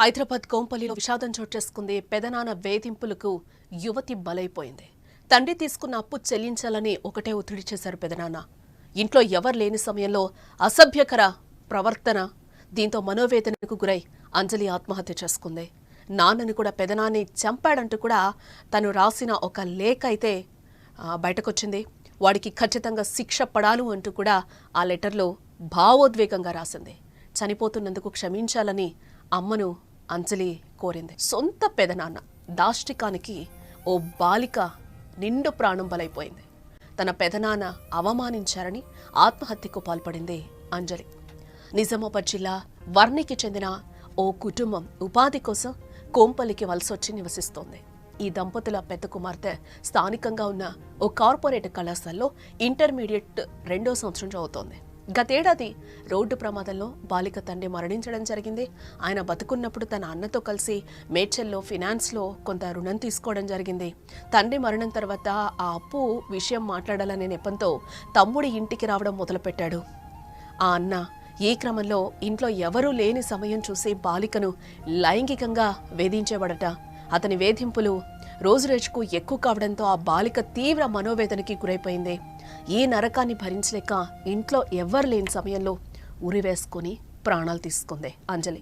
హైదరాబాద్ కోంపల్లిలో విషాదం చోటు చేసుకుంది. పెదనాన్న వేధింపులకు యువతి బలైపోయింది. తండ్రి తీసుకున్న అప్పు చెల్లించాలని ఒకటే ఒత్తిడి చేశారు పెదనాన్న. ఇంట్లో ఎవరు లేని సమయంలో అసభ్యకర ప్రవర్తన, దీంతో మనోవేదనకు గురై అంజలి ఆత్మహత్య చేసుకుంది. నాన్నని కూడా పెదనాన్ని చంపాడంటూ కూడా తను రాసిన ఒక లేఖ అయితే బయటకొచ్చింది. వాడికి ఖచ్చితంగా శిక్ష పడాలు అంటూ కూడా ఆ లెటర్లో భావోద్వేగంగా రాసింది. చనిపోతున్నందుకు క్షమించాలని అమ్మను అంజలి కోరింది. సొంత పెదనాన్న దాష్టికానికి ఓ బాలిక నిండు ప్రాణం బలైపోయింది. తన పెదనాన్న అవమానించారని ఆత్మహత్యకు పాల్పడింది అంజలి. నిజామాబాద్ జిల్లా వర్ణికి చెందిన ఓ కుటుంబం ఉపాధి కోసం కోంపల్లికి వలసొచ్చి నివసిస్తోంది. ఈ దంపతుల పెద్ద కుమార్తె స్థానికంగా ఉన్న ఓ కార్పొరేట్ కళాశాలలో ఇంటర్మీడియట్ 2వ సంవత్సరం చదువుతోంది. గతేడాది రోడ్డు ప్రమాదంలో బాలిక తండ్రి మరణించడం జరిగింది. ఆయన బతుకున్నప్పుడు తన అన్నతో కలిసి మేడ్చల్లో ఫినాన్స్లో కొంత రుణం తీసుకోవడం జరిగింది. తండ్రి మరణం తర్వాత ఆ అప్పు విషయం మాట్లాడాలనే నెపంతో తమ్ముడి ఇంటికి రావడం మొదలుపెట్టాడు. ఆ అన్న ఈ క్రమంలో ఇంట్లో ఎవరూ లేని సమయం చూసి బాలికను లైంగికంగా వేధించేవాడట. అతని వేధింపులు రోజురోజుకు ఎక్కువ కావడంతో ఆ బాలిక తీవ్ర మనోవేదనకి గురైపోయింది. ఈ నరకాన్ని భరించలేక ఇంట్లో ఎవ్వరు లేని సమయంలో ఉరివేసుకుని ప్రాణాలు తీసుకుంది అంజలి.